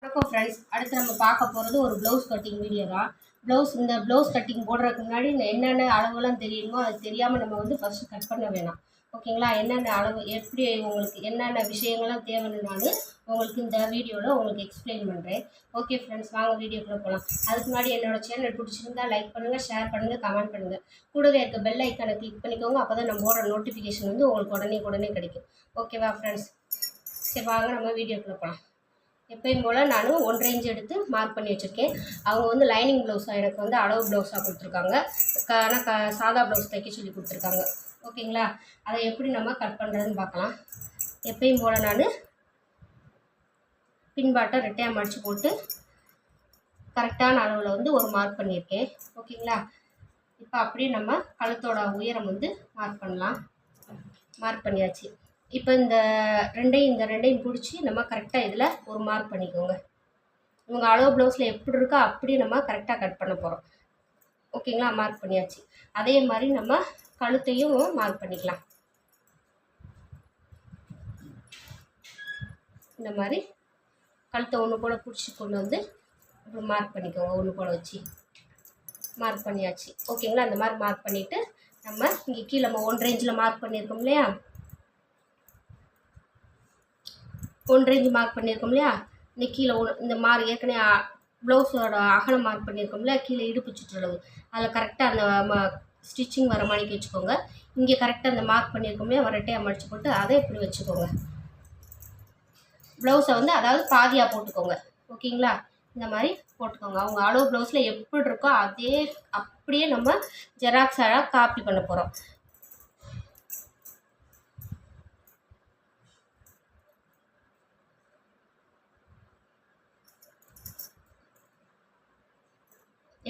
வணக்கம் ஃப்ரெண்ட்ஸ், அடுத்து நம்ம பார்க்க போகிறது ஒரு ப்ளவுஸ் கட்டிங் வீடியோ தான். இந்த ப்ளவுஸ் கட்டிங் போடுறதுக்கு முன்னாடி என்னென்ன அளவுலாம் தெரியணுமோ அது தெரியாமல் நம்ம வந்து ஃபஸ்ட்டு கட் பண்ண வேணாம். ஓகேங்களா? என்னென்ன அளவு எப்படி உங்களுக்கு என்னென்ன விஷயங்கள்லாம் தேவைன்னு நான் உங்களுக்கு இந்த வீடியோவில் உங்களுக்கு எக்ஸ்பிளைன் பண்ணுறேன். ஓகே ஃப்ரெண்ட்ஸ், வாங்க வீடியோக்குள்ளே போகலாம். அதுக்கு முன்னாடி என்னோட சேனல் பிடிச்சிருந்தா லைக் பண்ணுங்கள், ஷேர் பண்ணுங்கள், கமெண்ட் பண்ணுங்கள். கூடவே இருக்க பெல் ஐக்கானை கிளிக் பண்ணிக்கோங்க. அப்போ தான் நம்ம போடுற நோட்டிஃபிகேஷன் வந்து உங்களுக்கு உடனே கிடைக்கும். ஓகேவா ஃப்ரெண்ட்ஸ்? சரி, வாங்க நம்ம வீடியோக்குள்ளே போகலாம். எப்பயும் போல் நான் 1.5 இன்ச் எடுத்து மார்க் பண்ணி வச்சுருக்கேன். அவங்க வந்து லைனிங் ப்ளவுஸாக எனக்கு வந்து அளவு ப்ளவுஸாக கொடுத்துருக்காங்க. ஆனால் சாதா ப்ளவுஸ் தைக்க சொல்லி கொடுத்துருக்காங்க. ஓகேங்களா? அதை எப்படி நம்ம கட் பண்ணுறதுன்னு பார்க்கலாம். எப்பயும் போல் நான் பின்பாட்டை ரெட்டையாக மடித்து போட்டு கரெக்டான அளவில் வந்து ஒரு மார்க் பண்ணியிருக்கேன். ஓகேங்களா? இப்போ அப்படியே நம்ம கழுத்தோட உயரம் வந்து மார்க் பண்ணலாம். மார்க் பண்ணியாச்சு. இப்போ இந்த ரெண்டையும் பிடிச்சி நம்ம கரெக்டாக இதில் ஒரு மார்க் பண்ணிக்கோங்க. உங்கள் அளவு ப்ளவுஸில் எப்படி இருக்கோ அப்படியே நம்ம கரெக்டாக கட் பண்ண போகிறோம். ஓகேங்களா? மார்க் பண்ணியாச்சு. அதே மாதிரி நம்ம கழுத்தையும் மார்க் பண்ணிக்கலாம். இந்த மாதிரி கழுத்தை ஒன்று போல் பிடிச்சி கொண்டு வந்து இப்படி மார்க் பண்ணிக்கோங்க. ஒன்று போல் வச்சு மார்க் பண்ணியாச்சு. ஓகேங்களா? அந்த மாதிரி மார்க் பண்ணிவிட்டு நம்ம இங்கே கீழே நம்ம 1.5 இன்ச்சில் மார்க் பண்ணியிருக்கோம் இல்லையா, 1.5 இன்ச் மார்க் பண்ணியிருக்கோம் இல்லையா, இந்த கீழே இந்த மார்க் ஏற்கனவே ப்ளவுஸோட அகலம் மார்க் பண்ணியிருக்கோம் இல்லையா, கீழே இடுப்பு சுற்றளவு அதில் கரெக்டாக அந்த ஸ்டிச்சிங் வர மாதிரிக்கு வச்சுக்கோங்க. இங்கே கரெக்டாக அந்த மார்க் பண்ணியிருக்கோம் இல்லையா, ரெட்டையாக மடித்து போட்டு அதை இப்படி வச்சுக்கோங்க. ப்ளவுஸை வந்து அதாவது பாதியாக போட்டுக்கோங்க. ஓகேங்களா? இந்த மாதிரி போட்டுக்கோங்க. அவங்க அளவு ப்ளவுஸில் எப்படி இருக்கோ அதே அப்படியே நம்ம ஜெராக்ஸாக காப்பி பண்ண போகிறோம்.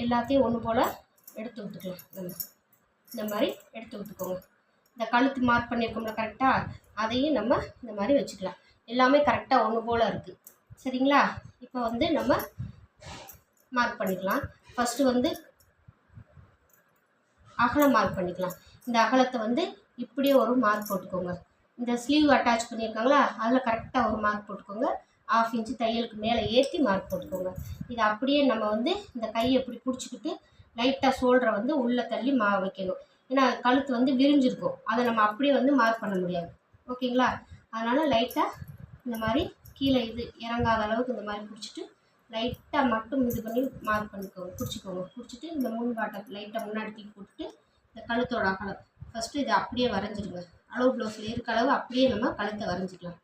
எல்லாத்தையும் ஒன்று போல் எடுத்து விட்டுக்கலாம். நம்ம இந்த மாதிரி எடுத்து விட்டுக்கோங்க. இந்த கழுத்து மார்க் பண்ணியிருக்கோம்ல கரெக்டாக, அதையும் நம்ம இந்த மாதிரி வச்சுக்கலாம். எல்லாமே கரெக்டாக ஒன்று போல் இருக்குது. சரிங்களா? இப்போ வந்து நம்ம மார்க் பண்ணிக்கலாம். ஃபஸ்ட்டு வந்து அகலம் மார்க் பண்ணிக்கலாம். இந்த அகலத்தை வந்து இப்படியே ஒரு மார்க் போட்டுக்கோங்க. இந்த ஸ்லீவ் அட்டாச் பண்ணியிருக்காங்களா, அதில் கரெக்டாக ஒரு மார்க் போட்டுக்கோங்க. 1/2 இன்ச்சு தையலுக்கு மேலே ஏற்றி மார்க் போட்டுக்கோங்க. இது அப்படியே நம்ம வந்து இந்த கையை எப்படி பிடிச்சிக்கிட்டு லைட்டாக ஷோல்டரை வந்து உள்ளே தள்ளி வைக்கணும். ஏன்னா கழுத்து வந்து விரிஞ்சிருக்கும், அதை நம்ம அப்படியே வந்து மார்க் பண்ண முடியாது. ஓகேங்களா? அதனால் லைட்டாக இந்த மாதிரி கீழே இது இறங்காத அளவுக்கு இந்த மாதிரி பிடிச்சிட்டு லைட்டாக மட்டும் இது பண்ணி மார்க் பண்ணிக்கோங்க. பிடிச்சிட்டு இந்த முன்பாட்டை லைட்டாக முன்னாடி தூக்கி போட்டுட்டு இந்த கழுத்தோட அகலம் ஃபஸ்ட்டு இதை அப்படியே வரைஞ்சிடுங்க. அளவு ப்ளவுஸில் இருக்க அளவு அப்படியே நம்ம கழுத்தை வரைஞ்சிக்கலாம்.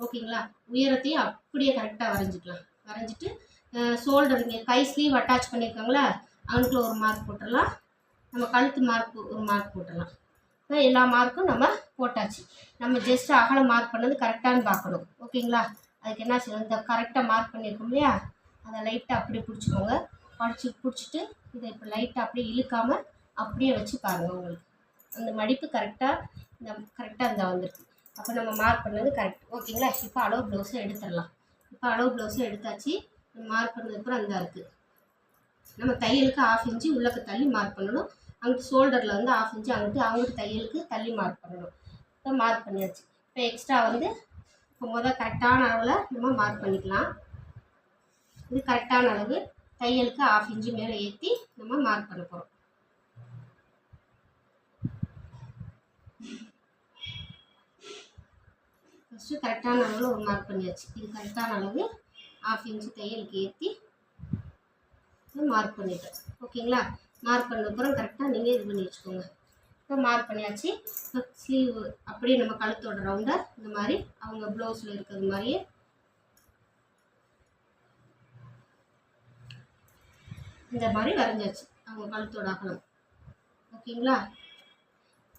ஓகேங்களா? உயரத்தையும் அப்படியே கரெக்டாக வரைஞ்சிட்டு ஷோல்டர் இங்கே கை ஸ்லீவ் அட்டாச் பண்ணியிருக்காங்களா, அவனுக்குள்ள ஒரு மார்க் போட்டுடலாம். நம்ம கழுத்து மார்க் ஒரு மார்க் போட்டுடலாம். இப்போ எல்லா மார்க்கும் நம்ம போட்டாச்சு. நம்ம ஜஸ்ட் அகலம் மார்க் பண்ணது கரெக்டானு பார்க்கணும். ஓகேங்களா? அதுக்கு என்ன செய்யணும், இந்த கரெக்டாக மார்க் பண்ணியிருக்கோம் இல்லையா, அதை லைட்டாக அப்படியே பிடிச்சிக்கோங்க. பிடிச்சிட்டு இதை இப்போ லைட்டாக அப்படியே இழுக்காமல் அப்படியே வச்சு பாருங்கள். உங்களுக்கு அந்த மடிப்பு கரெக்டாக இந்த வந்துருக்கு. அப்போ நம்ம மார்க் பண்ணது கரெக்ட். ஓகேங்களா? இப்போ அளவு ப்ளவுஸை எடுத்துடலாம். இப்போ அளவு ப்ளவுஸை எடுத்தாச்சு. மார்க் பண்ணதுக்கப்புறம் அந்த இருக்குது. நம்ம தையலுக்கு 1/2 இன்ச்சு உள்ளக்கு தள்ளி மார்க் பண்ணணும். அங்கிட்டு ஷோல்டரில் வந்து 1/2 இன்ச்சு அங்கிட்டு தையலுக்கு தள்ளி மார்க் பண்ணணும். இப்போ மார்க் பண்ணியாச்சு. இப்போ எக்ஸ்ட்ரா வந்து இப்போ கரெக்டான அளவில் நம்ம மார்க் பண்ணிக்கலாம். இது கரெக்டான அளவு. தையலுக்கு 1/2 இன்ச்சு மேலே ஏற்றி நம்ம மார்க் பண்ண போகிறோம். ஃபஸ்ட்டு கரெக்டான அளவில் ஒரு மார்க் பண்ணியாச்சு. இது கரெக்டான அளவு 1/2 இன்ச்சு தையலுக்கு ஏற்றி மார்க் பண்ணிட்டேன். ஓகேங்களா? மார்க் பண்ணதுக்கப்புறம் கரெக்டாக நீங்கள் இது பண்ணி வச்சுக்கோங்க. இப்போ மார்க் பண்ணியாச்சு. இப்போ ஸ்லீவ் அப்படியே நம்ம கழுத்தோட ரவுண்டை இந்த மாதிரி அவங்க ப்ளவுஸில் இருக்கிறது மாதிரியே இந்த மாதிரி வரைஞ்சாச்சு அவங்க கழுத்தோட அகலம். ஓகேங்களா?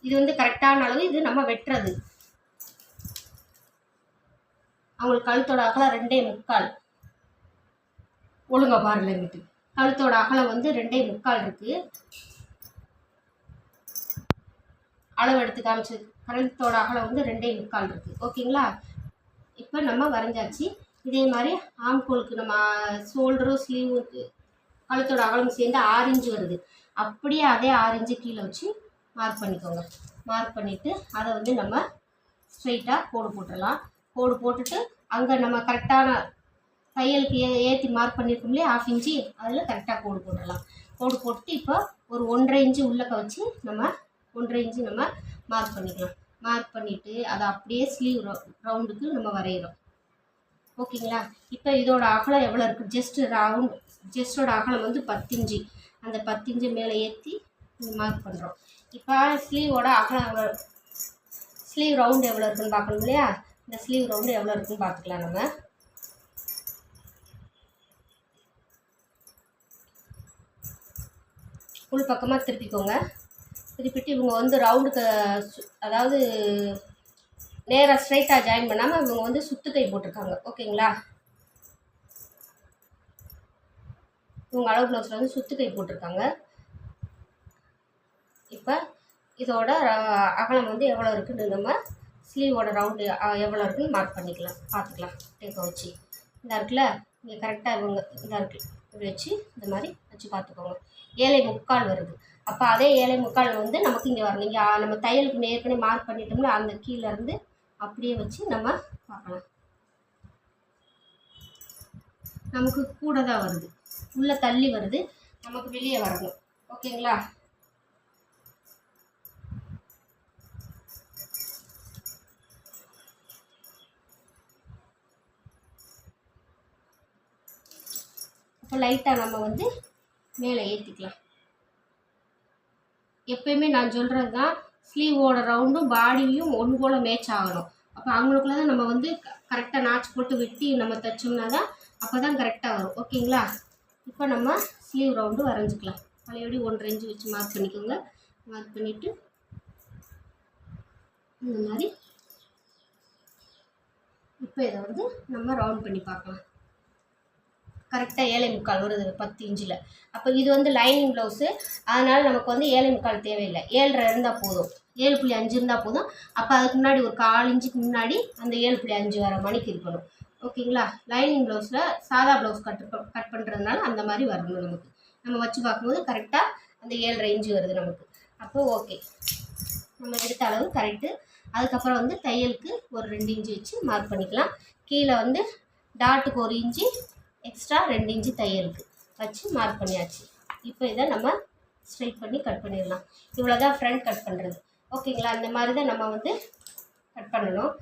இது வந்து கரெக்டான அளவு. இது நம்ம வெட்டுறது. அவங்களுக்கு கழுத்தோட அகலம் 2.25. ஒழுங்கா பாருங்க. வீட்டு கழுத்தோட அகலம் வந்து 2.25 இருக்குது. அளவு எடுத்து காமிச்சது. கழுத்தோட அகலம் வந்து 2.25 இருக்குது. ஓகேங்களா? இப்போ நம்ம வரைஞ்சாச்சு. இதே மாதிரி ஆம்கோலுக்கு நம்ம ஷோல்டரும் ஸ்லீவுக்கு கழுத்தோட அகலம் சேர்ந்து 6 இன்ச்சு வருது. அப்படியே அதே 6 இன்ச்சு கீழே வச்சு மார்க் பண்ணிக்கோங்க. மார்க் பண்ணிவிட்டு அதை வந்து நம்ம ஸ்ட்ரைட்டாக கோடு போட்டுடலாம். கோடு போட்டுட்டு அங்கே நம்ம கரெக்டான தையலுக்கு ஏற்றி மார்க் பண்ணியிருக்கோம் இல்லையா 1/2 இன்ச்சு, அதில் கரெக்டாக கோடு போட்டுடலாம். கோடு போட்டு இப்போ ஒரு 1.5 இன்ச்சு உள்ளக்க வச்சு நம்ம 1.5 இன்ச்சு நம்ம மார்க் பண்ணிக்கலாம். மார்க் பண்ணிவிட்டு அதை அப்படியே ஸ்லீவ் ரவுண்டுக்கு நம்ம வரைகிறோம். ஓகேங்களா? இப்போ இதோட அகலம் எவ்வளோ இருக்குது? ஜஸ்டோட அகலம் வந்து 10 இன்ச்சு. அந்த 10 இன்ச்சு மேலே ஏற்றி மார்க் பண்ணுறோம். இப்போ ஸ்லீவோட அகலம் ஸ்லீவ் ரவுண்டு எவ்வளோ இருக்குதுன்னு பார்க்கணும் இல்லையா? இந்த ஸ்லீவ் ரவுண்டு எவ்வளோ இருக்குதுன்னு பார்த்துக்கலாம். நம்ம ஃபுல் பக்கமாக திருப்பிக்கோங்க. திருப்பிட்டு இவங்க வந்து ரவுண்டுக்கு அதாவது நேராக ஸ்ட்ரைட்டாக ஜாயின் பண்ணாமல் இவங்க வந்து சுத்து கை போட்டிருக்காங்க. ஓகேங்களா? இவங்க அளவு ப்ளவுஸில் வந்து சுத்து கை போட்டிருக்காங்க. இப்போ இதோட அகலம் வந்து எவ்வளோ இருக்குன்னு நம்ம ஸ்லீவோட ரவுண்டு எவ்வளோ இருக்குன்னு மார்க் பண்ணிக்கலாம். பார்த்துக்கலாம் டேப்பை வச்சு. இந்த இருக்குல்ல, இங்கே கரெக்டாக இவங்க இதாக இருக்குது, இப்படி வச்சு இந்த மாதிரி வச்சு பார்த்துக்கோங்க. 7.75 வருது. அப்போ அதே 7.75 வந்து நமக்கு இங்கே வரணும். இங்கே நம்ம தையலுக்கு ஏற்கனவே மார்க் பண்ணிட்டோம்ல, அந்த கீழேருந்து அப்படியே வச்சு நம்ம பார்க்கலாம். நமக்கு கூட தான் வருது, உள்ளே தள்ளி வருது, நமக்கு வெளியே வரணும். ஓகேங்களா? இப்போ லைட்டாக நம்ம வந்து மேலே ஏற்றிக்கலாம். எப்பயுமே நான் சொல்கிறது தான், ஸ்லீவோட ரவுண்டும் பாடியும் ஒன்று போல் மேட்ச் ஆகணும். அப்போ அவங்களுக்குள்ள தான் நம்ம வந்து கரெக்டாக நாச்சு போட்டு வெட்டி நம்ம தைச்சோம்னா தான் அப்போ தான் கரெக்டாக வரும். ஓகேங்களா? இப்போ நம்ம ஸ்லீவ் ரவுண்டு வரைஞ்சிக்கலாம். பழையபடி 1.5 இன்ச்சு வச்சு மார்க் பண்ணிக்கோங்க. மார்க் பண்ணிவிட்டு இந்த மாதிரி இப்போ இதை வந்து நம்ம ரவுண்ட் பண்ணி பார்க்கலாம். கரெக்டாக 7.75 வருது 10 இன்ச்சில். அப்போ இது வந்து லைனிங் ப்ளவுஸு, அதனால் நமக்கு வந்து 7.75 தேவையில்லை, 7.5 இருந்தால் போதும், 7.5 இருந்தால் போதும். அப்போ அதுக்கு முன்னாடி ஒரு 1/4 இன்ச்சுக்கு முன்னாடி அந்த 7.5 வர மணிக்கு இருக்கணும். ஓகேங்களா? லைனிங் ப்ளவுஸில் சாதா ப்ளவுஸ் கட் பண்ணுறதுனால அந்த மாதிரி வரணும். நமக்கு நம்ம வச்சு பார்க்கும்போது கரெக்டாக அந்த 7.5 இன்ச்சு வருது நமக்கு. அப்போ ஓகே, நம்ம எடுத்த அளவு கரெக்டு. அதுக்கப்புறம் வந்து தையலுக்கு ஒரு 2 இன்ச்சு வச்சு மார்க் பண்ணிக்கலாம். கீழே வந்து டாட்டுக்கு 1 இன்ச்சு எக்ஸ்ட்ரா 2 இன்ச்சு தையலுக்கு வச்சு மார்க் பண்ணியாச்சு. இப்போ இதை நம்ம ஸ்ட்ரைட் பண்ணி கட் பண்ணிடலாம். இவ்வளோ தான் ஃப்ரண்ட் கட் பண்ணுறது. ஓகேங்களா? இந்த மாதிரி தான் நம்ம வந்து கட் பண்ணணும்.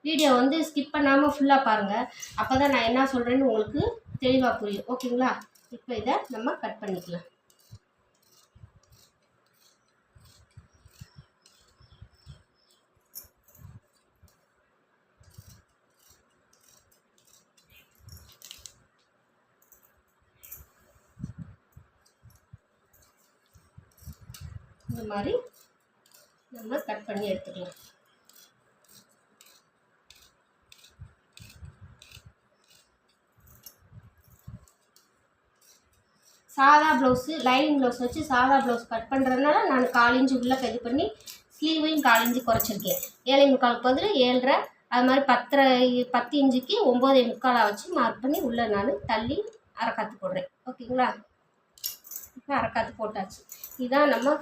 வீடியோ வந்து ஸ்கிப் பண்ணாமல் ஃபுல்லாக பாருங்கள். அப்போ தான் நான் என்ன சொல்கிறேன்னு உங்களுக்கு தெளிவாக புரியும். ஓகேங்களா? இப்போ இதை நம்ம கட் பண்ணிக்கலாம். இந்த மாதிரி நம்ம கட் பண்ணி எடுத்துக்கலாம். சாதா ப்ளவுஸு லைனிங் ப்ளவுஸ் வச்சு சாதா ப்ளவுஸ் கட் பண்ணுறதுனால நான் 1/4 இன்ச்சு உள்ளே இது பண்ணி ஸ்லீவையும் 1/4 இன்ச்சு குறைச்சிருக்கேன். 7.75 பதில் 7.5, அது மாதிரி 10 இன்ச்சுக்கு 9.75 வச்சு மார்க் பண்ணி உள்ளே நான் தள்ளி அரைக்காத்து போடுறேன். ஓகேங்களா? இப்போ அரைக்காத்து போட்டாச்சு. இதுதான் நம்ம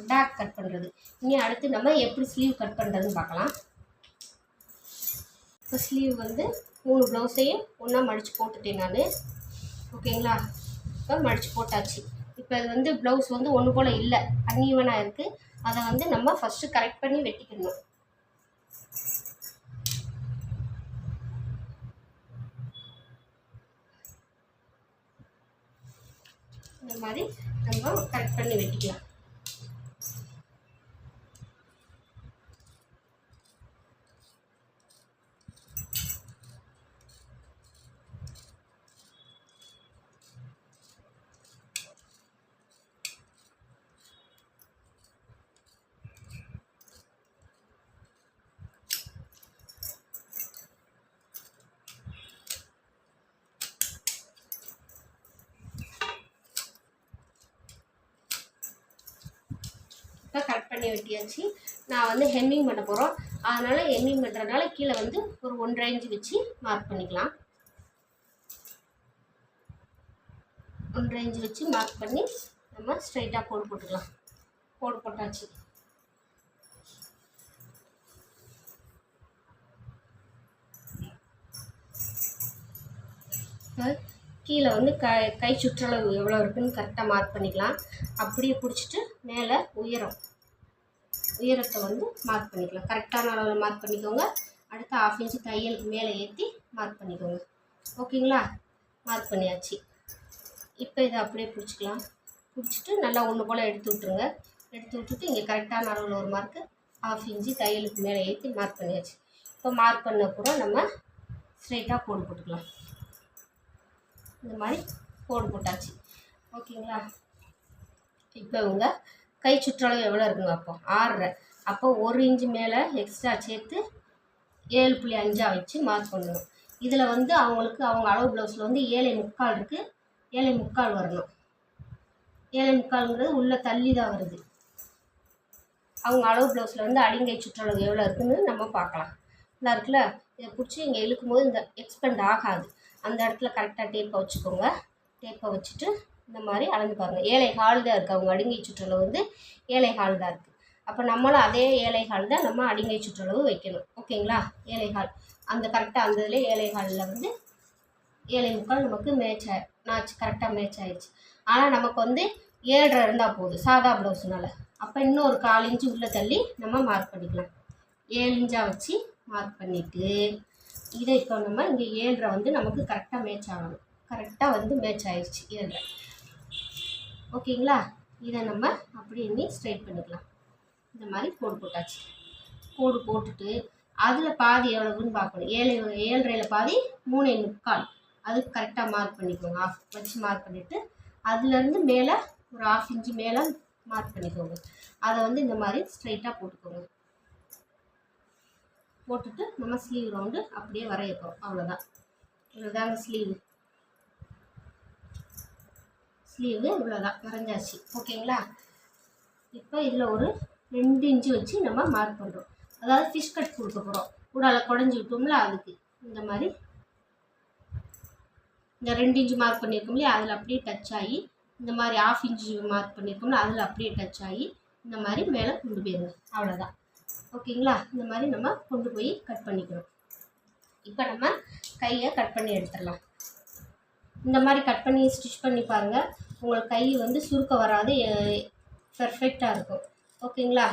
பேக் கட் பண்ணுறது. இனி அடுத்து நம்ம எப்படி ஸ்லீவ் கட் பண்ணுறதுன்னு பார்க்கலாம். இப்போ ஸ்லீவ் வந்து 3 ப்ளவுஸையும் ஒன்றா மடித்து போட்டுட்டேன் நான். ஓகேங்களா? இப்போ மடித்து போட்டாச்சு. இப்போ இது வந்து ப்ளவுஸ் வந்து ஒன்று போல் இல்லை, அன்ஈவனாக இருக்குது. அதை வந்து நம்ம ஃபஸ்ட்டு கரெக்ட் பண்ணி வெட்டிக்கணும். இந்த மாதிரி நம்ம கரெக்ட் பண்ணி வெட்டிக்கலாம். கட் பண்ணி வெட்டியாச்சு. நான் வந்து ஹெம்மிங் பண்ண போகிறோம். அதனால் ஹெம்மிங் பண்ணுறதுனால கீழே வந்து ஒரு 1.5 இன்ச்சு வச்சு மார்க் பண்ணிக்கலாம். 1.5 இன்ச்சு வச்சு மார்க் பண்ணி நம்ம ஸ்ட்ரைட்டாக கோடு போட்டுக்கலாம். கோடு போட்டாச்சு. இப்போ கீழே வந்து கை சுற்றளவு எவ்வளோ இருக்குதுன்னு கரெக்டாக மார்க் பண்ணிக்கலாம். அப்படியே பிடிச்சிட்டு மேலே உயரத்தை வந்து மார்க் பண்ணிக்கலாம். கரெக்டான அளவில் மார்க் பண்ணிக்கோங்க. அடுத்து 1/2 இன்ச்சு தையலுக்கு மேலே ஏற்றி மார்க் பண்ணிக்கோங்க. ஓகேங்களா? மார்க் பண்ணியாச்சு. இப்போ இதை அப்படியே பிடிச்சிக்கலாம். பிடிச்சிட்டு நல்லா ஒன்று போல் எடுத்து விட்ருங்க. எடுத்து விட்டுட்டு இங்கே கரெக்டான அளவில் ஒரு மார்க்கு 1/2 இன்ச்சு தையலுக்கு மேலே ஏற்றி மார்க் பண்ணியாச்சு. இப்போ மார்க் பண்ண கூட நம்ம ஸ்ட்ரைட்டாக கோடு போட்டுக்கலாம். இந்த மாதிரி கோடு போட்டாச்சு. ஓகேங்களா? இப்போ இவங்க கை சுற்றளவு எவ்வளோ இருக்குங்க? அப்போ 6.5. அப்போ 1 இன்ச்சு மேலே எக்ஸ்ட்ரா சேர்த்து 7.5 வச்சு மார்க் பண்ணணும். இதில் வந்து அவங்களுக்கு அவங்க அளவு ப்ளவுஸில் வந்து 7.75 இருக்குது. 7.75 வரணும். 7.75ங்கிறது உள்ளே தள்ளி தான் வருது. அவங்க அளவு ப்ளவுஸில் வந்து அடிங்கை சுற்றளவு எவ்வளோ இருக்குதுன்னு நம்ம பார்க்கலாம். நல்லா இருக்குல்ல? இதை பிடிச்சி இங்கே இழுக்கும்போது இந்த எக்ஸ்பெண்ட் ஆகாது. அந்த இடத்துல கரெக்டாக டேப்பை வச்சுக்கோங்க. டேப்பை வச்சுட்டு இந்த மாதிரி அளந்து பாருங்கள். 7.25 தான் இருக்குது. அவங்க அடிங்கை சுற்றளவு வந்து 7.25 தான் இருக்குது. அப்போ நம்மளும் அதே 7.25 தான் நம்ம அடிங்கை சுற்றளவு வைக்கணும். ஓகேங்களா? 7.25 அந்த கரெக்டாக அந்த இதில் 7.25 வந்து 7.75 நமக்கு மேட்ச் கரெக்டாக மேட்ச் ஆகிடுச்சு. ஆனால் நமக்கு வந்து 7.5 இருந்தால் போதும் சாதா ப்ளவுஸ்னால. அப்போ இன்னும் ஒரு 1/4 இன்ச்சு உள்ளே தள்ளி நம்ம மார்க் பண்ணிக்கலாம். 7 இன்ச்சாக வச்சு மார்க் பண்ணிவிட்டு இதை இப்போ நம்ம இங்கே 7.5 வந்து நமக்கு கரெக்டாக மேட்ச் ஆகணும். கரெக்டாக வந்து மேட்ச் ஆகிடுச்சு 7.5. ஓகேங்களா? இதை நம்ம அப்படி எண்ணி ஸ்ட்ரைட் பண்ணிக்கலாம். இந்த மாதிரி கோடு போட்டாச்சு. கோடு போட்டுட்டு அதில் பாதி எவ்வளவுன்னு பார்க்கணும். 7.5ல் பாதி 3.25 அதுக்கு கரெக்டாக மார்க் பண்ணிக்கோங்க. 1/2 வச்சு மார்க் பண்ணிவிட்டு அதுலேருந்து மேலே ஒரு 1/2 இன்ச்சு மேலே மார்க் பண்ணிக்கோங்க. அதை வந்து இந்த மாதிரி ஸ்ட்ரைட்டாக போட்டுக்கோங்க. போட்டுட்டு நம்ம ஸ்லீவ் ரவுண்டு அப்படியே வரையப்போம். அவ்வளோதான். இவ்வளோதாங்க ஸ்லீவு இவ்வளோதான் வரைஞ்சாச்சு. ஓகேங்களா? இப்போ இதில் ஒரு 2 இன்ச்சு வச்சு நம்ம மார்க் பண்ணுறோம். அதாவது ஃபிஷ் கட் கொடுக்க போகிறோம். கூடால குடஞ்சி விட்டோம்ல, அதுக்கு இந்த மாதிரி இந்த 2 இன்ச்சு மார்க் பண்ணியிருக்கோம் இல்லையா, அதில் அப்படியே டச் ஆகி இந்த மாதிரி 1/2 இன்ச்சு மார்க் பண்ணியிருக்கோம்ல, அதில் அப்படியே டச் ஆகி இந்த மாதிரி மேலே கொண்டு போயிருங்க. அவ்வளோதான். ஓகேங்களா? இந்த மாதிரி நம்ம கொண்டு போய் கட் பண்ணிக்கிறோம். இப்போ நம்ம கையை கட் பண்ணி எடுத்துடலாம். இந்த மாதிரி கட் பண்ணி ஸ்டிச் பண்ணி பாருங்கள். உங்களுக்கு கை வந்து சுருக்க வராது, பெர்ஃபெக்டாக இருக்கும். ஓகேங்களா?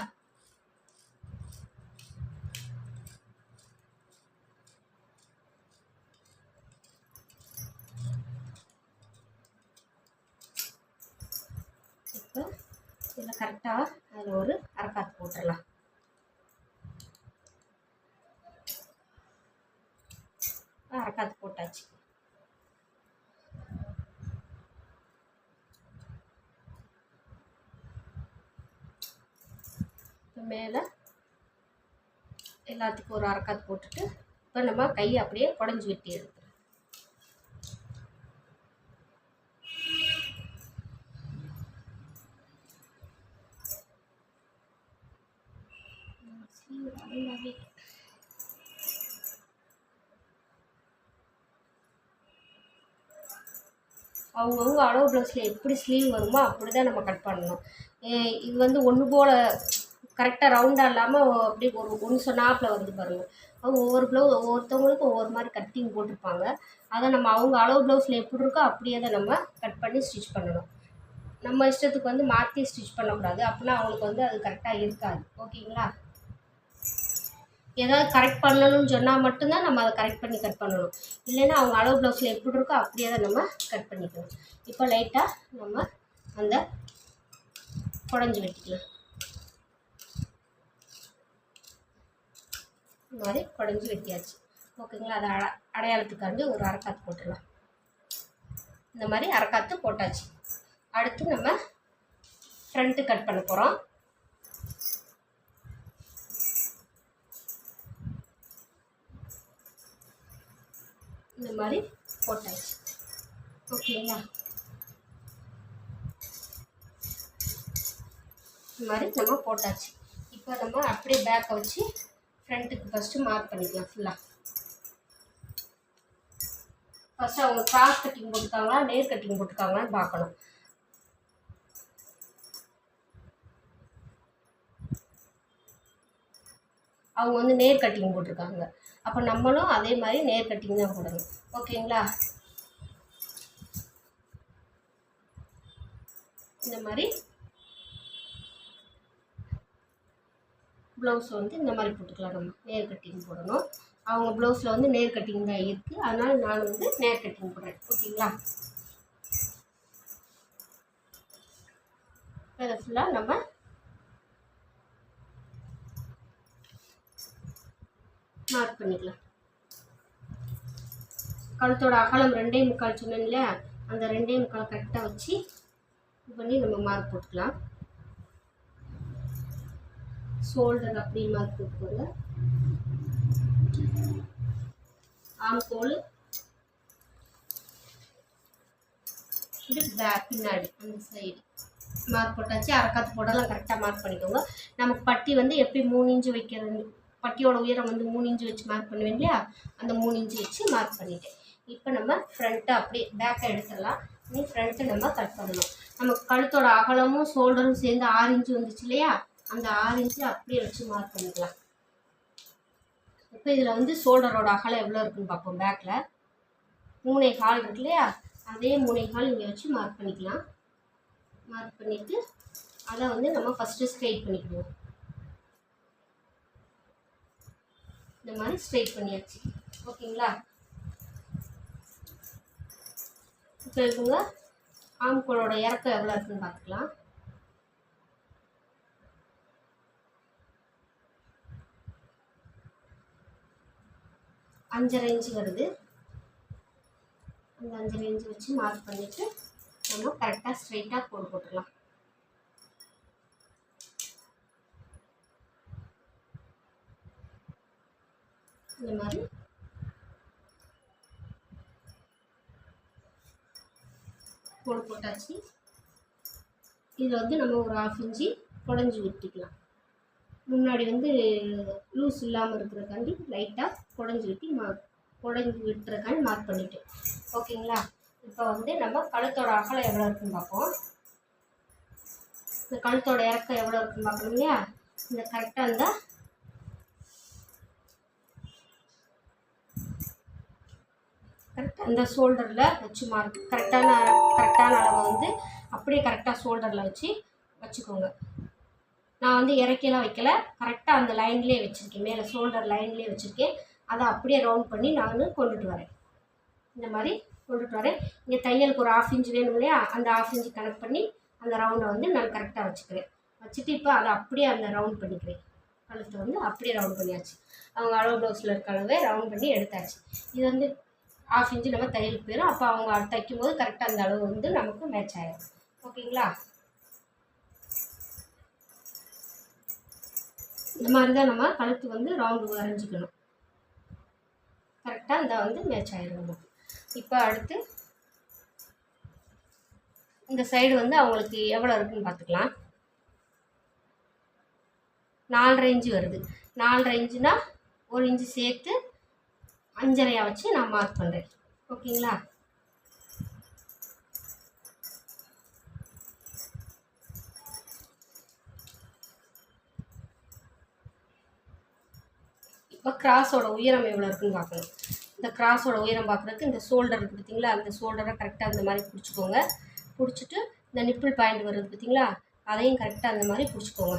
இப்போ இதில் கரெக்டாக அதில் ஒரு அரைக்காத்து போட்டுடலாம். அரைக்காத்து போட்டாச்சு. இப்போ மேலே எல்லாத்துக்கும் ஒரு அரைக்காத்து போட்டுட்டு இப்போ நம்ம கையை அப்படியே குடஞ்சி வெட்டி எடுத்துக்கலாம். அவங்கவுங்க அளவு ப்ளவுஸில் எப்படி ஸ்லீவ் வருமோ அப்படி தான் நம்ம கட் பண்ணணும். இது வந்து ஒன்று போல் கரெக்டாக ரவுண்டாக இல்லாமல் அப்படி ஒன்று சொன்னாப்பில் வந்து பாருங்கள். ஒவ்வொருத்தவங்களுக்கும் ஒவ்வொரு மாதிரி கட்டிங் போட்டிருப்பாங்க. அதை நம்ம அவங்க அளவு ப்ளவுஸில் எப்படி இருக்கோ அப்படியே தான் நம்ம கட் பண்ணி ஸ்டிச் பண்ணணும். நம்ம இஷ்டத்துக்கு வந்து மாற்றி ஸ்டிச் பண்ணக்கூடாது. அப்படின்னா அவங்களுக்கு வந்து அது கரெக்டாக இருக்காது. ஓகேங்களா? ஏதாவது கரெக்ட் பண்ணணும்னு சொன்னால் மட்டும்தான் நம்ம அதை கரெக்ட் பண்ணி கட் பண்ணணும். இல்லைன்னா அவங்க அளவு ப்ளவுஸில் எப்படி இருக்கோ அப்படியே தான் நம்ம கட் பண்ணிக்கணும். இப்போ லைட்டாக நம்ம அந்த குடஞ்சி வெட்டிக்கலாம். இந்த மாதிரி குடஞ்சி வெட்டியாச்சு. ஓகேங்களா? அதை அடையாளத்துக்காண்டி ஒரு அரைக்காத்து போட்டுடலாம். இந்த மாதிரி அரைக்காத்து போட்டாச்சு. அடுத்து நம்ம ஃப்ரண்ட்டு கட் பண்ண போகிறோம். இந்த மாதிரி போட்டாச்சு. ஓகேங்களா? இந்த மாதிரி நம்ம போட்டாச்சு. இப்போ நம்ம அப்படியே பேக்கை வச்சு ஃப்ரண்ட்டுக்கு ஃபஸ்ட்டு மார்க் பண்ணிக்கலாம். ஃபஸ்ட்டு அவங்க கிராஸ் கட்டிங் போட்டுருக்காங்களா நேர் கட்டிங் போட்டுருக்காங்களான்னு பார்க்கணும். அவங்க வந்து நேர் கட்டிங் போட்டிருக்காங்க. அப்போ நம்மளும் அதே மாதிரி நேர் கட்டிங் தான் போடணும். ஓகேங்களா? இந்த மாதிரி ப்ளவுஸ் வந்து இந்த மாதிரி போட்டுக்கலாம். நம்ம நேர் கட்டிங் போடணும். அவங்க ப்ளவுஸில் வந்து நேர் கட்டிங் தான் இருக்குது, அதனால் நான் வந்து நேர் கட்டிங் போடுறேன். ஓகேங்களா? அதை ஃபுல்லாக நம்ம மார்க் பண்ணிக்கலாம். கழுத்தோட அகலம் 2.25 சொன்னேன் இல்லையா, அந்த 2.25 கரெக்டாக வச்சு இது பண்ணி நம்ம மார்க் போட்டுக்கலாம். ஷோல்டர் அப்படியே மார்க் போட்டுக்கோங்க. ஆம்கோல் இது பேக் பின்னாடி அந்த சைடு மார்க் போட்டாச்சு. அரைக்காத்து போடலாம் கரெக்டாக மார்க் பண்ணிக்கோங்க. நமக்கு பட்டி வந்து எப்படி 3 இன்ச்சு வைக்கிறது, பட்டியோட உயரம் வந்து 3 இன்ச்சு வச்சு மார்க் பண்ணுவேன் இல்லையா, அந்த 3 இன்ச்சு வச்சு மார்க் பண்ணிட்டேன். இப்போ நம்ம ஃப்ரண்ட்டை அப்படியே பேக்கை எடுத்துடலாம். நீ ஃப்ரண்ட்டை நம்ம கட் பண்ணணும். நமக்கு கழுத்தோட அகலமும் ஷோல்டரும் சேர்ந்து 6 இன்ச்சு வந்துச்சு இல்லையா, அந்த 6 இன்ச்சு அப்படியே வச்சு மார்க் பண்ணிக்கலாம். இப்போ இதில் வந்து ஷோல்டரோட அகலம் எவ்வளோ இருக்குன்னு பார்ப்போம். பேக்கில் 3.25 இருக்கு இல்லையா, அதே 3.25 இங்கே வச்சு மார்க் பண்ணிக்கலாம். மார்க் பண்ணிவிட்டு அதை வந்து நம்ம ஃபஸ்ட்டு ஸ்ட்ரெயிட் பண்ணிக்குவோம். இந்த மாதிரி ஸ்ட்ரெயிட் பண்ணியாச்சு. ஓகேங்களா? இப்போ இருக்குங்க ஆம்கோலோட இறக்கம் எவ்வளோ இருக்குன்னு பார்த்துக்கலாம். அஞ்சரை இன்ச்சு வருது. அந்த 5.5 இன்ச்சு வச்சு மார்க் பண்ணிவிட்டு நம்ம கரெக்டாக ஸ்ட்ரெயிட்டாக கோடு போட்டுடலாம். இந்த மாதிரி கோடு போட்டாச்சு. இதில் வந்து நம்ம ஒரு 1/2 இன்ச்சு குடஞ்சி விட்டுக்கலாம். முன்னாடி வந்து லூஸ் இல்லாமல் இருக்கிறக்காண்டி லைட்டாக குடஞ்சி விட்டுறக்காண்டி மார்க் பண்ணிட்டேன். ஓகேங்களா? இப்போ வந்து நம்ம கழுத்தோட அகலம் எவ்வளோ இருக்குன்னு பார்ப்போம். இந்த கழுத்தோட இறக்கம் எவ்வளோ இருக்குன்னு பார்க்கணும் இல்லையா, இந்த கரெக்டாக இருந்தால் கரெக்டாக இந்த ஷோல்டரில் வச்சு மார்க் கரெக்டான அளவை வந்து அப்படியே கரெக்டாக ஷோல்டரில் வச்சுக்கோங்க. நான் வந்து இறக்கியெல்லாம் வைக்கல, கரெக்டாக அந்த லைன்லேயே வச்சுருக்கேன். மேலே ஷோல்டர் லைன்லேயே வச்சுருக்கேன். அதை அப்படியே ரவுண்ட் பண்ணி நான் கொண்டுட்டு வரேன். இந்த மாதிரி கொண்டுட்டு வரேன். இங்கே தையலுக்கு ஒரு 1/2 இன்ச்சு வேணும் இல்லையா, அந்த 1/2 இன்ச்சு கனெக்ட் பண்ணி அந்த ரவுண்டை வந்து நான் கரெக்டாக வச்சுக்கிறேன். வச்சுட்டு இப்போ அதை அப்படியே அந்த ரவுண்ட் பண்ணிக்கிறேன். கழுத்தை வந்து அப்படியே ரவுண்ட் பண்ணியாச்சு. அவங்க அளவு ப்ளவுஸில் இருக்க அளவே ரவுண்ட் பண்ணி எடுத்தாச்சு. இது வந்து 1/2 இன்ச்சு நம்ம தையலுக்கு போயிடும். அப்போ அவங்க தைக்கும் போது கரெக்டாக அந்த அளவு வந்து நமக்கு மேட்ச் ஆகிடும். ஓகேங்களா? இந்த மாதிரி தான் நம்ம கழுத்து வந்து ரவுண்டு வரைஞ்சிக்கணும். கரெக்டாக இந்த வந்து மேட்ச் ஆகிடும் நமக்கு. இப்போ அடுத்து இந்த சைடு வந்து அவங்களுக்கு எவ்வளோ இருக்குன்னு பார்த்துக்கலாம். 4.5 இன்ச்சு வருது. 4.5 இன்ச்சுனா 1 இன்ச்சு சேர்த்து 5.5 வச்சு நான் மார்க் பண்ணுறேன். ஓகேங்களா? இப்போ கிராஸோட உயரம் எவ்வளோ இருக்குன்னு பார்க்கணும். இந்த கிராஸோட உயரம் பார்க்குறதுக்கு இந்த ஷோல்டர் இருக்குது பார்த்தீங்களா, அந்த ஷோல்டரை கரெக்டாக அந்த மாதிரி பிடிச்சிக்கோங்க. பிடிச்சிட்டு இந்த நிப்பிள் பாயிண்ட் வருது பார்த்தீங்களா, அதையும் கரெக்டாக அந்த மாதிரி பிடிச்சிக்கோங்க.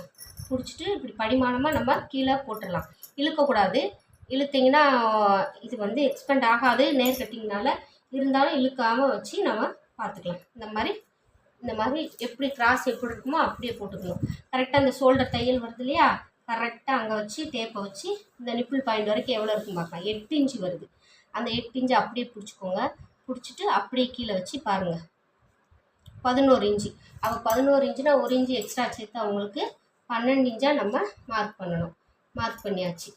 பிடிச்சிட்டு இப்படி படிமானமாக நம்ம கீழே போட்டுடலாம். இழுக்கக்கூடாது. இழுத்திங்கன்னா இது வந்து எக்ஸ்பெண்ட் ஆகாது நேர் கட்டிங்கனால, இருந்தாலும் இழுக்காமல் வச்சு நம்ம பார்த்துக்கலாம். இந்த மாதிரி எப்படி கிராஸ் எப்படி இருக்குமோ அப்படியே போட்டுக்கணும். கரெக்டாக அந்த ஷோல்டர் தையல் வருது இல்லையா, கரெக்டாக அங்கே வச்சு டேப்பை வச்சு இந்த நிப்பிள் பாயிண்ட் வரைக்கும் எவ்வளோ இருக்குன்னு பார்க்கலாம். 8 இன்ச்சு வருது. அந்த 8 இன்ச்சு அப்படியே பிடிச்சிக்கோங்க. பிடிச்சிட்டு அப்படியே கீழே வச்சு பாருங்கள். 11 இன்ச்சு. அப்போ 11 இன்ச்சுனா 1 இன்ச்சு எக்ஸ்ட்ரா சேர்த்து அவங்களுக்கு 12 இன்ச்சாக நம்ம மார்க் பண்ணணும். மார்க் பண்ணியாச்சு.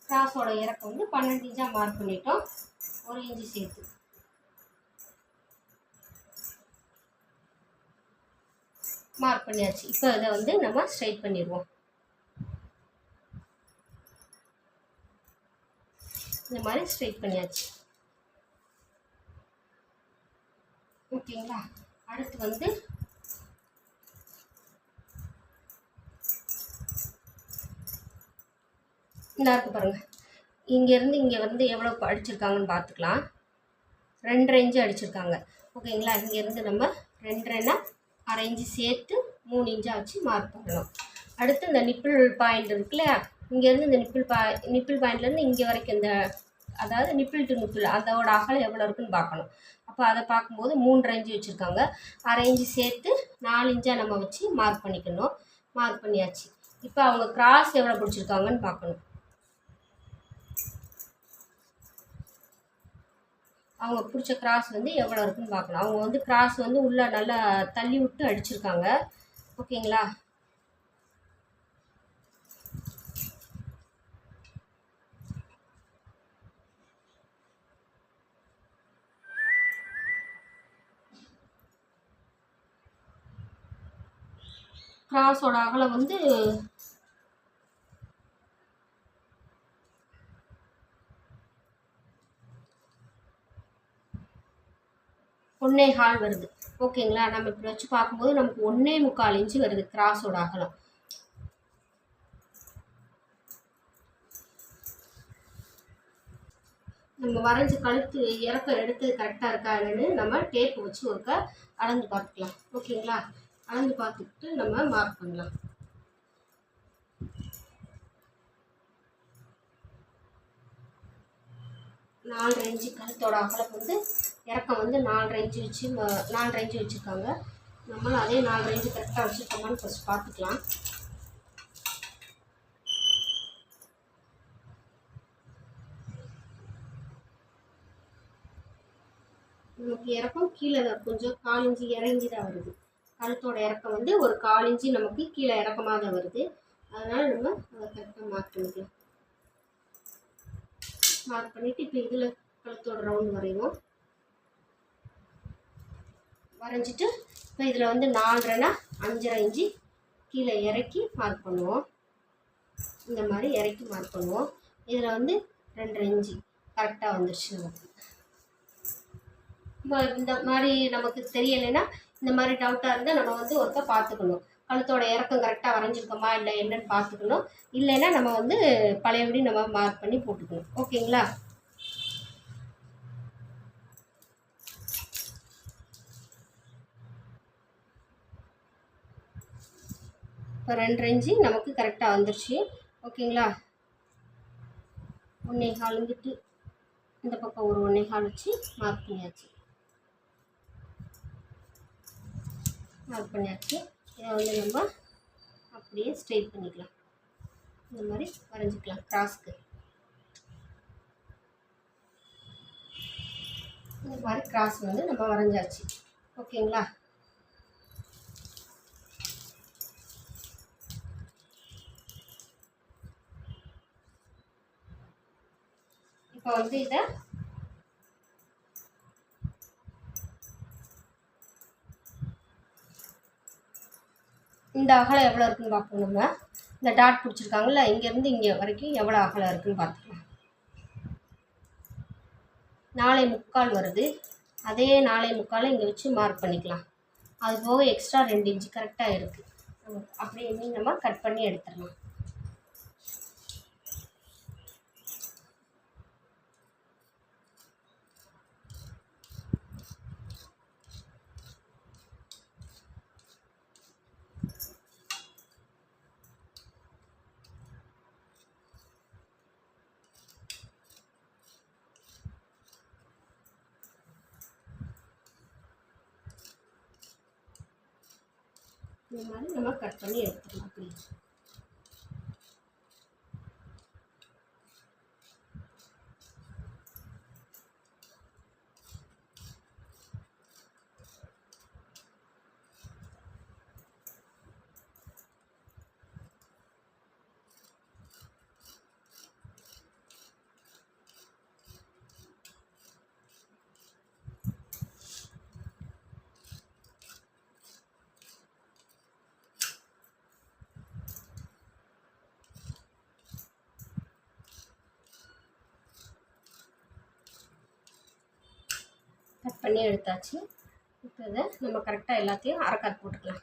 கிராஸோட இறக்கம் வந்து 12 இன்ச்சாக மார்க் பண்ணிட்டோம். 1 இன்ச்சு சேர்த்து மார்க் பண்ணியாச்சு. இப்போ இதை வந்து நம்ம ஸ்ட்ரைட் பண்ணிடுவோம். இந்த மாதிரி ஸ்ட்ரைட் பண்ணியாச்சு. ஓகேங்களா? அடுத்து வந்து இந்த இருக்கு பாருங்கள். இங்கேருந்து இங்கே வந்து எவ்வளோ அடிச்சிருக்காங்கன்னு பார்த்துக்கலாம். 2.5 இன்ச்சு அடிச்சிருக்காங்க. ஓகேங்களா? இங்கேருந்து நம்ம 2.5னா 1/2 இன்ச்சு சேர்த்து 3 இன்ச்சாக வச்சு மார்க் பண்ணணும். அடுத்து இந்த நிப்பிள் பாயிண்ட் இருக்கு இல்லையா, இங்கேருந்து இந்த நிப்பிள் பாயிண்ட்லேருந்து இங்கே வரைக்கும் இந்த அதாவது நிப்பிள் டு நிப்பிள் அதோட அகலம் எவ்வளோ இருக்குன்னு பார்க்கணும். அப்போ அதை பார்க்கும்போது 3.5 இன்ச்சு வச்சுருக்காங்க. 1/2 இன்ச்சு சேர்த்து 4 இன்ச்சாக நம்ம வச்சு மார்க் பண்ணிக்கணும். மார்க் பண்ணியாச்சு. இப்போ அவங்க கிராஸ் எவ்வளோ பிடிச்சிருக்காங்கன்னு பார்க்கணும். அவங்க பிடிச்ச கிராஸ் வந்து எவ்வளோ இருக்குன்னு பார்க்கணும். அவங்க வந்து கிராஸ் வந்து உள்ளே நல்லா தள்ளி விட்டு அடிச்சிருக்காங்க. ஓகேங்களா? கிராஸோட அகலம் வந்து 1.25 வருது. ஓகேங்களா? நம்ம இப்படி வச்சு பார்க்கும்போது நமக்கு 1.25 இன்ச்சு வருது கிராஸோட அகலம். நம்ம வரைஞ்சி கழுத்து இறக்கம் எடுத்து கரெக்டாக இருக்கா என்னன்னு நம்ம டேப்பு வச்சு ஒருக்கா அளந்து பார்த்துக்கலாம். ஓகேங்களா? அளந்து பார்த்துக்கிட்டு நம்ம மார்க் பண்ணலாம். நாலு இன்ச்சு கழுத்தோட அகலம் வந்து இறக்கம் வந்து 4.5 இன்ச்சு வச்சு 4.5 இன்ச்சு வச்சுருக்காங்க. நம்மளும் அதே 4.5 இன்ச்சு கரெக்டாக வச்சுருக்கோமான்னு ஃபஸ்ட் பார்த்துக்கலாம். நமக்கு இறக்கம் கீழே கொஞ்சம் 4 இன்ச்சு இறங்கி தான் வருது. கழுத்தோட இறக்கம் வந்து ஒரு 4 இன்ச்சு நமக்கு கீழே இறக்கமாக தான் வருது. அதனால் நம்ம அதை கரெக்டாக மார்க் பண்ணிக்கலாம். மார்க் பண்ணிவிட்டு இப்போ இதில் கழுத்தோட ரவுண்ட் வரைவோம். வரைஞ்சிட்டு இப்போ இதில் வந்து 4.5னா 5.5 இன்ச்சு கீழே இறக்கி மார்க் பண்ணுவோம். இந்த மாதிரி இறக்கி மார்க் பண்ணுவோம். இதில் வந்து 2.5 இன்ச்சு கரெக்டாக வந்துடுச்சு நமக்கு. இப்போ இந்த மாதிரி நமக்கு தெரியலைன்னா இந்த மாதிரி டவுட்டாக இருந்தால் நம்ம வந்து ஒருக்கா பார்த்துக்கணும். கழுத்தோட இறக்கம் கரெக்டாக வரைஞ்சிருக்கோமா இல்லை என்னன்னு பார்த்துக்கணும். இல்லைன்னா நம்ம வந்து பழையபடி நம்ம மார்க் பண்ணி போட்டுக்கணும். ஓகேங்களா? இப்போ 2.5 இன்ச்சு நமக்கு கரெக்டாக வந்துடுச்சு. ஓகேங்களா? 1.25 இங்கிட்டு இந்த பக்கம் ஒரு 1.25 வச்சு மார்க் பண்ணியாச்சு. மார்க் பண்ணியாச்சு. இதை வந்து நம்ம அப்படியே ஸ்ட்ரெயிட் பண்ணிக்கலாம். இந்த மாதிரி வரைஞ்சிக்கலாம் கிராஸ்க்கு. இந்த மாதிரி கிராஸ் வந்து நம்ம வரைஞ்சாச்சு. ஓகேங்களா? இப்போ வந்து இதை இந்த அகலம் எவ்வளோ இருக்குன்னு பார்க்கணும். நம்ம இந்த டாட் பிடிச்சிருக்காங்கல்ல, இங்கேருந்து இங்கே வரைக்கும் எவ்வளோ அகலம் இருக்குன்னு பார்த்துக்கலாம். 4.25 வருது. அதே 4.25 இங்கே வச்சு மார்க் பண்ணிக்கலாம். அது போக எக்ஸ்ட்ரா 2 இன்ச்சு கரெக்டாக இருக்குது. அப்படியே நம்ம கட் பண்ணி எடுத்துடலாம். இந்த மாதிரி நம்ம கட் பண்ணி எடுத்துக்கலாம். அப்படி கட் பண்ணி எடுத்தாச்சு. இப்போ இதை நம்ம கரெக்டாக எல்லாத்தையும் அரைக்காட் போட்டுக்கலாம்.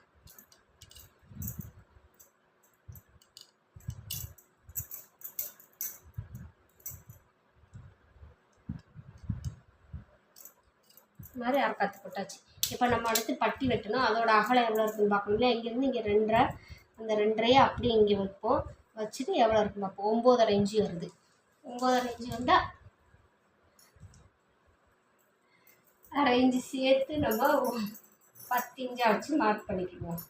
இந்த மாதிரி அரைக்காத்து போட்டாச்சு. இப்போ நம்ம அடுத்து பட்டி வெட்டணும். அதோட அகலம் எவ்வளோ இருக்குன்னு பார்க்கணும் இல்லையா? இங்கேருந்து இங்கே 2.5, அந்த 2.5 அப்படியே இங்கே வைப்போம். வச்சுட்டு எவ்வளோ இருக்குன்னு பார்ப்போம். 9.5 இன்ச்சு வருது. 9.5 இன்ச்சு வந்தால் 1/2 இன்ச்சு சேர்த்து நம்ம 10 இன்ச்சாக வச்சு மார்க் பண்ணிக்குவோம்.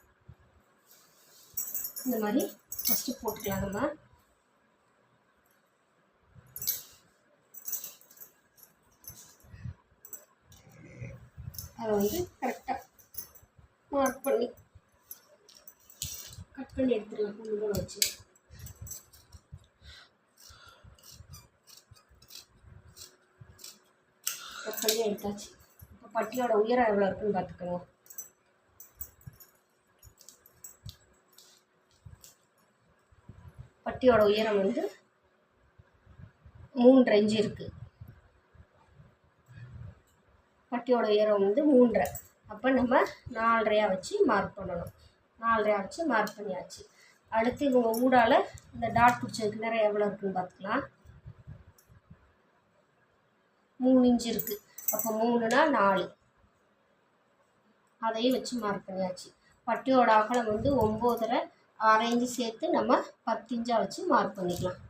இந்த மாதிரி ஃபஸ்ட்டு போட்டுக்கலாம். நம்ம அதை வந்து கரெக்டாக மார்க் பண்ணி கட் பண்ணி எடுத்துடலாம். முழுவதும் வச்சு கட் பண்ணி எடுத்தாச்சு. இப்போ பட்டியோட உயரம் எவ்வளோ இருக்குன்னு பார்த்துக்கணும். பட்டியோட உயரம் வந்து 3.5 இன்ச்சு இருக்குது. பட்டியோட உயரம் வந்து 3.5. அப்போ நம்ம 4.5 வச்சு மார்க் பண்ணணும். 4.5 வச்சு மார்க் பண்ணியாச்சு. அடுத்து இவங்க ஊடால் இந்த டாட் பிடிச்சதுக்கு நேரம் எவ்வளோ இருக்குன்னு பார்த்துக்கலாம். 3 இன்ச்சு இருக்குது. அப்போ 3னா 4, அதையும் வச்சு மார்க் பண்ணியாச்சு. பட்டியோட அகலம் வந்து 9.5, 1/2 இன்ச்சு சேர்த்து நம்ம 10 இன்ச்சாக வச்சு மார்க் பண்ணிக்கலாம்.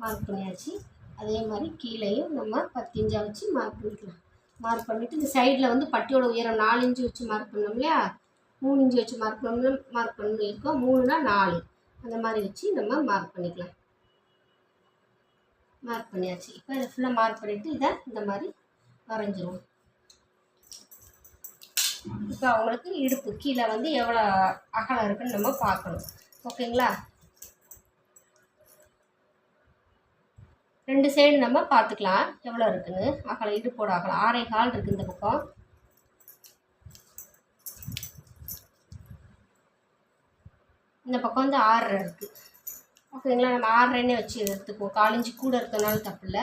மார்க் பண்ணியாச்சு. அதே மாதிரி கீழேயும் நம்ம 10 இன்ச்சாக வச்சு மார்க் பண்ணிக்கலாம். மார்க் பண்ணிவிட்டு இந்த சைடில் வந்து பட்டியோட உயரம் 4 இன்ச்சு வச்சு மார்க் பண்ணோம் இல்லையா? 3 இன்ச்சு வச்சு மார்க் பண்ணியிருக்கோம். 3னா 4, அந்த மாதிரி வச்சு நம்ம மார்க் பண்ணிக்கலாம். மார்க் பண்ணியாச்சு. இப்போ இதை ஃபுல்லாக மார்க் பண்ணிவிட்டு இதை இந்த மாதிரி வரைஞ்சிருவோம். இப்போ அவங்களுக்கு இடுப்பு கீழே வந்து எவ்வளோ அகலம் இருக்குன்னு நம்ம பார்க்கணும். ஓகேங்களா? 2 சைடு நம்ம பார்த்துக்கலாம் எவ்வளோ இருக்குன்னு. அகலம் இடுப்போட அகலம் 6.25 இருக்குது இந்த பக்கம். இந்த பக்கம் வந்து 6.5 இருக்குது. ஓகேங்களா? நம்ம 6.5 வச்சு எடுத்துக்குவோம். 4 இன்ச்சு கூட இருக்கிறதுனால தப்பு இல்லை.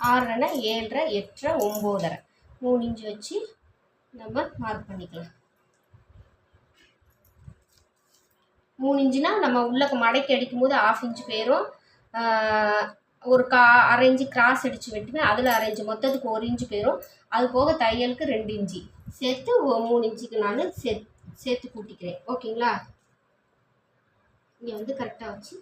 6.5, 7.5, 8.5, 9.5, 3 இன்ச்சு வச்சு நம்ம மார்க் பண்ணிக்கலாம். 3 இன்ச்சுனா நம்ம உள்ள மடக்கி அடிக்கும்போது 1/2 இன்ச்சு போயிடும். ஒரு 1/2 இன்ச்சு கிராஸ் அடித்து வெட்டுவேன். அதில் 1/2 இன்ச்சு, மொத்தத்துக்கு 1 இன்ச்சு போயிடும். அது போக தையலுக்கு 2 இன்ச்சு சேர்த்து 3 இன்ச்சுக்கு நான் சேர்த்து கூட்டிக்கிறேன். ஓகேங்களா? இங்கே வந்து கரெக்டாக வச்சு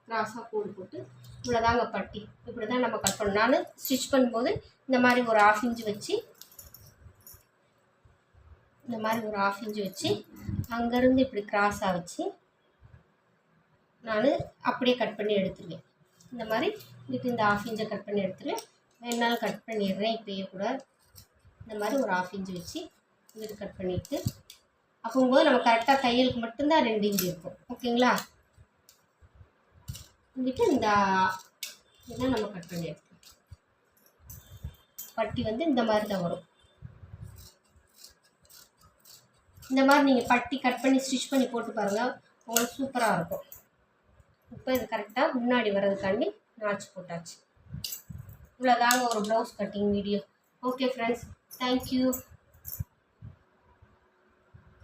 கிராஸாக கோடு போட்டு இவ்வளோதாங்க பட்டி. இப்படி தான் நம்ம கட் பண்ணணும். நான் ஸ்டிச் பண்ணும்போது இந்த மாதிரி ஒரு 1/2 இன்ச்சு வச்சு, இந்த மாதிரி ஒரு 1/2 இன்ச்சு வச்சு அங்கேருந்து இப்படி கிராஸாக வச்சு நான் அப்படியே கட் பண்ணி எடுத்துருவேன். இந்த மாதிரி இதுக்கு இந்த 1/2 இன்ச்சை கட் பண்ணி எடுத்துருவேன். வேணாலும் கட் பண்ணிடுறேன். இப்போயே கூட இந்த மாதிரி ஒரு 1/2 இன்ச்சு வச்சு இது கட் பண்ணிவிட்டு, அப்போங்கும்போது நம்ம கரெக்டாக தையலுக்கு மட்டும்தான் 2 இன்ச்சு இருக்கும். ஓகேங்களா? வந்துட்டு இந்த இதெல்லாம் நம்ம கட் பண்ணி எடுத்துக்கலாம். பட்டி வந்து இந்த மாதிரி தான் வரும். இந்த மாதிரி நீங்கள் பட்டி கட் பண்ணி ஸ்டிச் பண்ணி போட்டு பாருங்கள், உங்களுக்கு சூப்பராக இருக்கும். இப்போ இது கரெக்டாக முன்னாடி வர்றதுக்காண்டி நாச்சு போட்டாச்சு. இவ்வளோதாங்க ஒரு blouse cutting video. Okay friends, thank you.